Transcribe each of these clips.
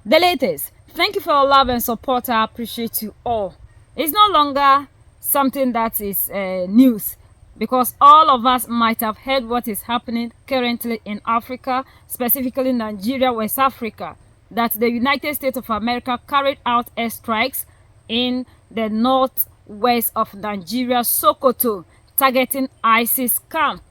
The latest. Thank you for your love and support. I appreciate you all. It's no longer something that is news, because all of us might have heard what is happening currently in Africa, specifically Nigeria, West Africa, that the United States of America carried out airstrikes in the northwest of Nigeria, Sokoto, targeting ISIS camp.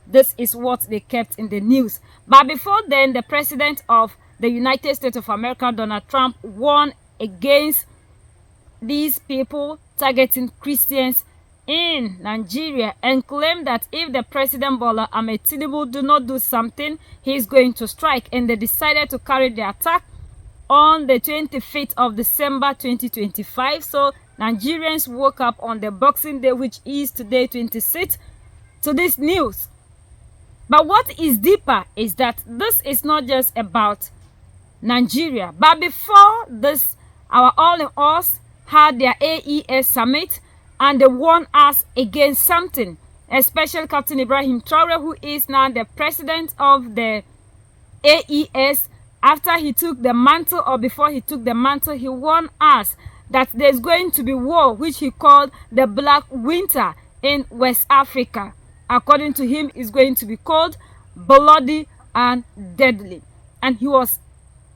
This is what they kept in the news. But before then, the president of the United States of America, Donald Trump, warned against these people targeting Christians in Nigeria and claimed that if the President Bola Ahmed Tinubu do not do something, he is going to strike. And they decided to carry the attack on the 25th of December 2025. So Nigerians woke up on the Boxing Day, which is today 26th, to this news. But what is deeper is that this is not just about Nigeria. But before this, our all-in-alls had their AES summit and they warned us against something, especially Captain Ibrahim Traore, who is now the president of the AES. After he took the mantle, or before he took the mantle, he warned us that there's going to be war, which he called the Black Winter in West Africa. According to him, it's going to be cold, bloody, and deadly. And he was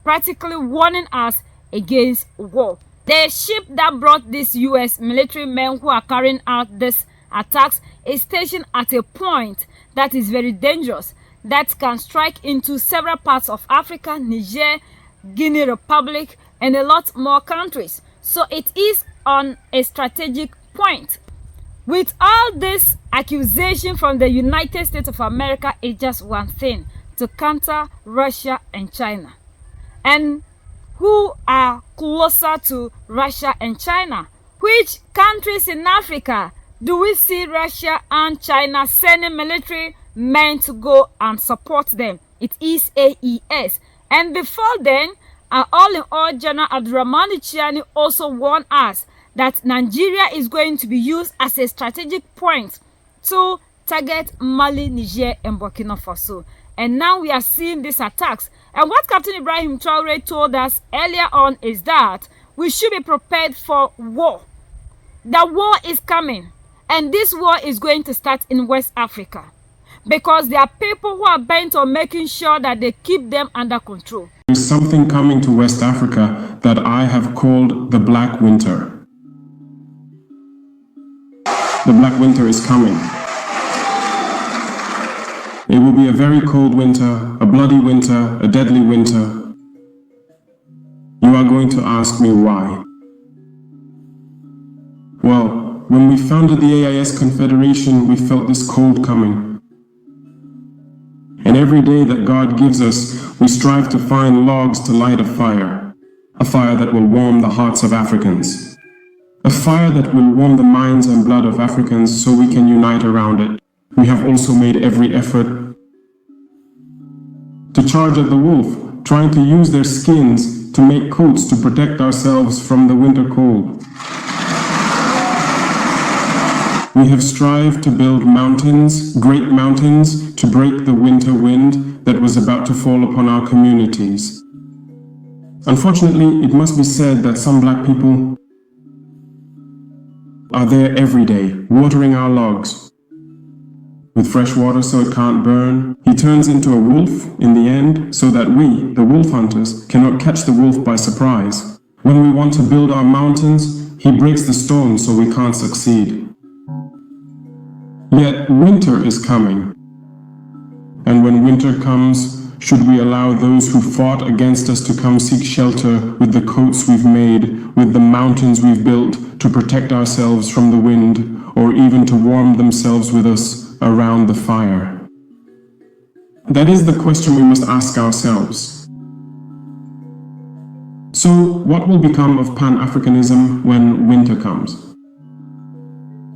practically warning us against war. The ship that brought these US military men who are carrying out these attacks is stationed at a point that is very dangerous, that can strike into several parts of Africa, Niger, Guinea Republic, and a lot more countries. So it is on a strategic point. With all this accusation from the United States of America, it's just one thing: to counter Russia and China. And who are closer to Russia and China? Which countries in Africa do we see Russia and China sending military men to go and support them? It is AES. And before then, our all-in-all General Abdurrahman Chiani also warned us that Nigeria is going to be used as a strategic point to target Mali, Niger, and Burkina Faso. And now we are seeing these attacks. And what Captain Ibrahim Traore told us earlier on is that we should be prepared for war. The war is coming. And this war is going to start in West Africa, because there are people who are bent on making sure that they keep them under control. There's something coming to West Africa that I have called the Black Winter. The Black Winter is coming. It will be a very cold winter, a bloody winter, a deadly winter. You are going to ask me why. Well, when we founded the AIS Confederation, we felt this cold coming. And every day that God gives us, we strive to find logs to light a fire that will warm the hearts of Africans, a fire that will warm the minds and blood of Africans so we can unite around it. We have also made every effort to charge at the wolf, trying to use their skins to make coats to protect ourselves from the winter cold. We have strived to build mountains, great mountains, to break the winter wind that was about to fall upon our communities. Unfortunately, it must be said that some black people are there every day, watering our logs with fresh water so it can't burn. He turns into a wolf in the end so that we, the wolf hunters, cannot catch the wolf by surprise. When we want to build our mountains, he breaks the stone so we can't succeed. Yet winter is coming. And when winter comes, should we allow those who fought against us to come seek shelter with the coats we've made, with the mountains we've built to protect ourselves from the wind, or even to warm themselves with us around the fire? That is the question we must ask ourselves. So, what will become of Pan-Africanism when winter comes?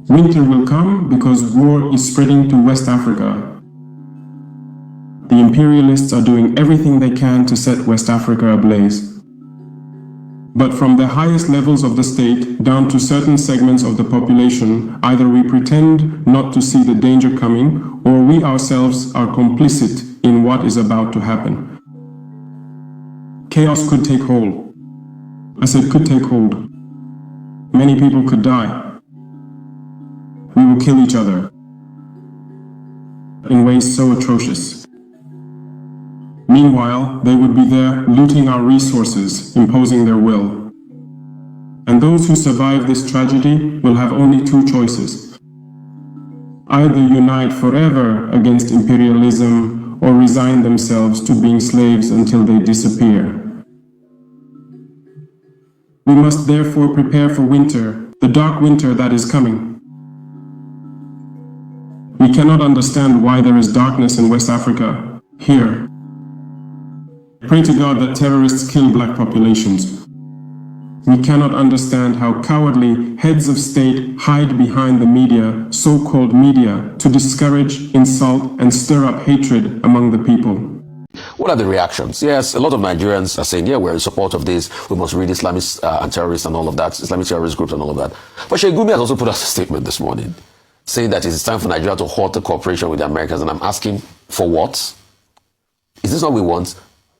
Winter will come because war is spreading to West Africa. The imperialists are doing everything they can to set West Africa ablaze. But from the highest levels of the state down to certain segments of the population, either we pretend not to see the danger coming, or we ourselves are complicit in what is about to happen. chaos could take hold. I said could take hold. Many people could die. We will kill each other in ways so atrocious. Meanwhile, they would be there looting our resources, imposing their will. And those who survive this tragedy will have only two choices. Either unite forever against imperialism or resign themselves to being slaves until they disappear. We must therefore prepare for winter, the dark winter that is coming. We cannot understand why there is darkness in West Africa, here. Pray to God that terrorists kill black populations. We cannot understand how cowardly heads of state hide behind the media, so-called media, to discourage, insult, and stir up hatred among the people. What are the reactions? Yes, a lot of Nigerians are saying, yeah, we're in support of this. We must read Islamists and terrorists and all of that, Islamic terrorist groups and all of that. But Sheikh Gumi has also put out a statement this morning saying that it is time for Nigeria to halt the cooperation with the Americans. And I'm asking, for what? Is this what we want?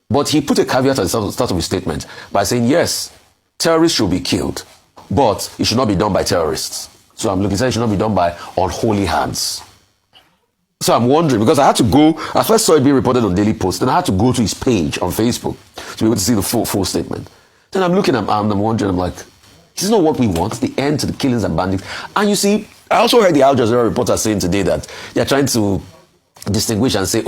But he put a caveat at the start of his statement by saying, yes, terrorists should be killed, but it should not be done by terrorists. So I'm looking at it should not be done by unholy hands. So I'm wondering, because I had to go, I first saw it being reported on Daily Post, then I had to go to his page on Facebook to be able to see the full statement. Then I'm looking, I'm wondering, I'm like, this is not what we want, the end to the killings and bandits. And you see, I also heard the Al Jazeera reporter saying today that they're trying to distinguish and say,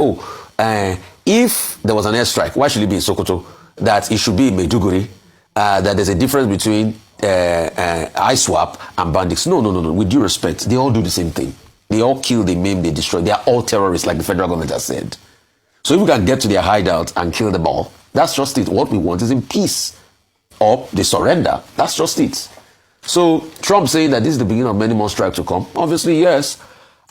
if there was an airstrike, why should it be in Sokoto? That it should be in Maiduguri, that there's a difference between ISWAP and bandits. No. With due respect, they all do the same thing. They all kill, they maim, they destroy. They are all terrorists, like the federal government has said. So if we can get to their hideout and kill them all, that's just it. What we want is in peace. Or they surrender. That's just it. So Trump saying that this is the beginning of many more strikes to come. Obviously, yes.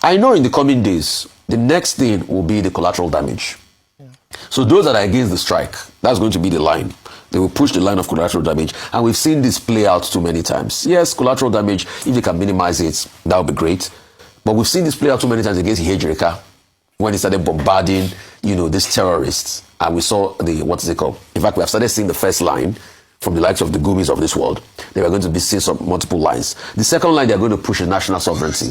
I know in the coming days, the next thing will be the collateral damage. Yeah. So those that are against the strike, that's going to be the line. They will push the line of collateral damage. And we've seen this play out too many times. Yes, collateral damage, if they can minimize it, that would be great. But we've seen this play out too many times against Hejreka when he started bombarding, these terrorists. And we saw what is it called? In fact, we have started seeing the first line from the likes of the Gumis of this world. They were going to be seeing some multiple lines. The second line, they're going to push the national sovereignty.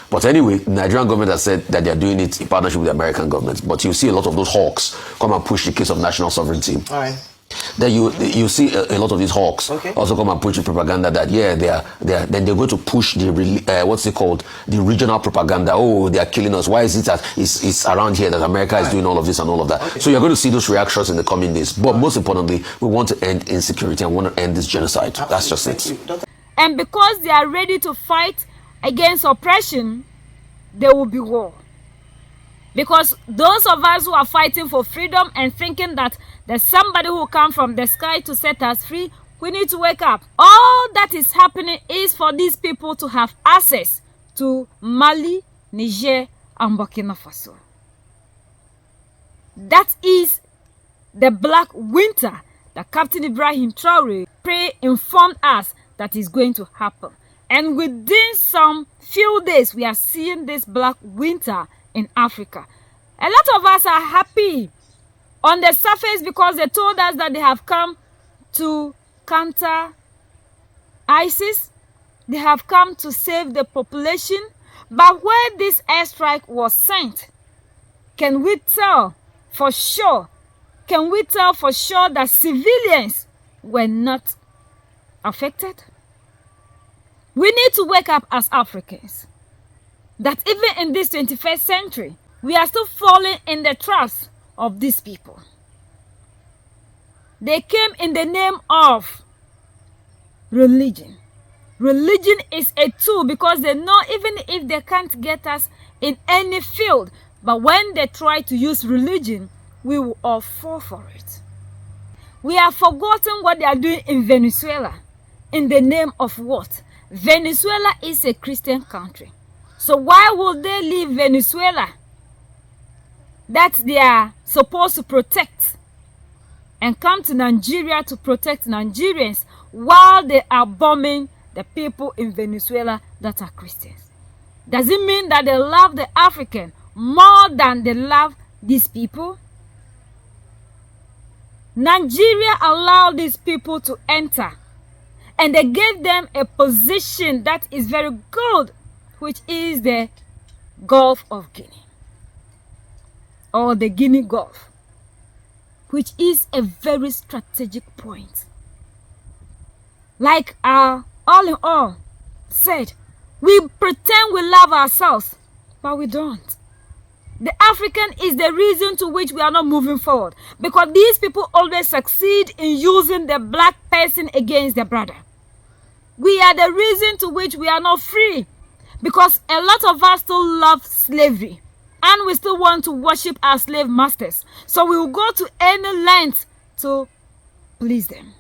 But anyway, the Nigerian government has said that they're doing it in partnership with the American government. But you see a lot of those hawks come and push the case of national sovereignty. All right. Then you see a lot of these hawks also come and push the propaganda that then they're going to push the the regional propaganda. Oh, they are killing us. Why is it that it's around here that America is doing all of this and all of that? So you're going to see those reactions in the coming days. But most importantly, we want to end insecurity and want to end this genocide. That's just it. And because they are ready to fight against oppression, there will be war. Because those of us who are fighting for freedom and thinking that there's somebody who will come from the sky to set us free, we need to wake up. All that is happening is for these people to have access to Mali, Niger, and Burkina Faso. That is the black winter that Captain Ibrahim Traore informed us that is going to happen. And within some few days, we are seeing this black winter in Africa. A lot of us are happy on the surface because they told us that they have come to counter ISIS. They have come to save the population. But where this airstrike was sent, can we tell for sure? Can we tell for sure that civilians were not affected? We need to wake up as Africans. That even in this 21st century, we are still falling in the traps of these people. They came in the name of religion. Religion is a tool because they know even if they can't get us in any field, but when they try to use religion, we will all fall for it. We have forgotten what they are doing in Venezuela. In the name of what? Venezuela is a Christian country. So why would they leave Venezuela that they are supposed to protect and come to Nigeria to protect Nigerians while they are bombing the people in Venezuela that are Christians? Does it mean that they love the African more than they love these people? Nigeria allowed these people to enter, and they gave them a position that is very good, which is the Gulf of Guinea, or the Guinea Gulf, which is a very strategic point. Like our all in all said, we pretend we love ourselves, but we don't. The African is the reason to which we are not moving forward, because these people always succeed in using the black person against the brother. We are the reason to which we are not free, because a lot of us still love slavery and we still want to worship our slave masters. So we will go to any length to please them.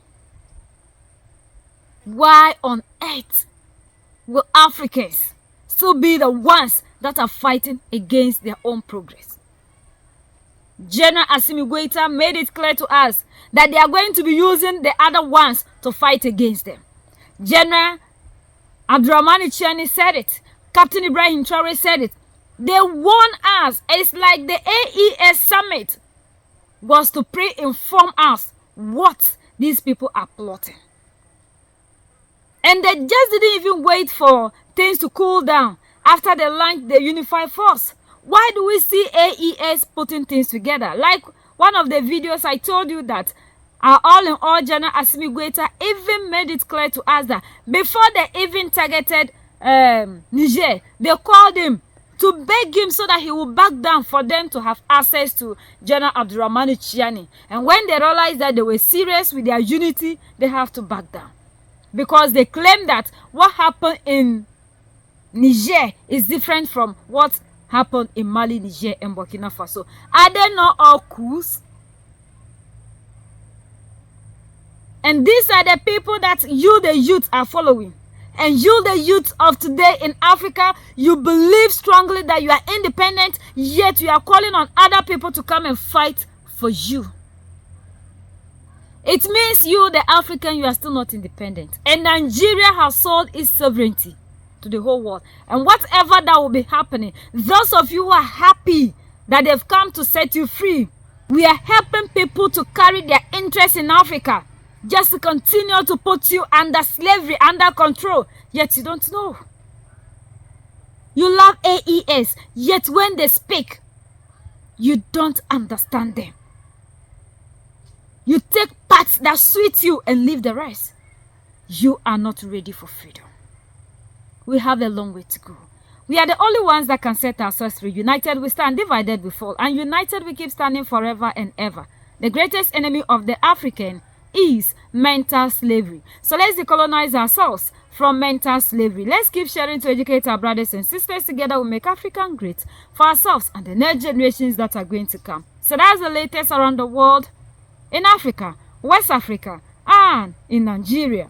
Why on earth will Africans still be the ones that are fighting against their own progress? General Assimi Goïta made it clear to us that they are going to be using the other ones to fight against them. General Abdurrahmani Chiani said it. Captain Ibrahim Traore said it. They warn us. It's like the AES summit was to pre-inform us what these people are plotting. And they just didn't even wait for things to cool down after they launched the unified force. Why do we see AES putting things together? Like one of the videos I told you that our all-in-all General Assimi Goïta even made it clear to us that before they even targeted Niger, they called him to beg him so that he will back down for them to have access to General Abdurrahmani Chiani. And when they realized that they were serious with their unity, they have to back down. Because they claim that what happened in Niger is different from what happened in Mali, Niger, and Burkina Faso. Are they not all coups? And these are the people that you, the youth, are following. And you, the youth of today in Africa, you believe strongly that you are independent, yet you are calling on other people to come and fight for you. It means you, the African, you are still not independent. And Nigeria has sold its sovereignty to the whole world. And whatever that will be happening, those of you who are happy that they've come to set you free, we are helping people to carry their interests in Africa, just to continue to put you under slavery, under control, yet you don't know. You love AES, yet when they speak, you don't understand them. You take parts that suit you and leave the rest. You are not ready for freedom. We have a long way to go. We are the only ones that can set ourselves free. United we stand, divided we fall. And united we keep standing forever and ever. The greatest enemy of the African is mental slavery. So let's decolonize ourselves from mental slavery. Let's keep sharing to educate our brothers and sisters. Together we make Africa great for ourselves and the next generations that are going to come. So that's the latest around the world, in Africa, West Africa, and in Nigeria.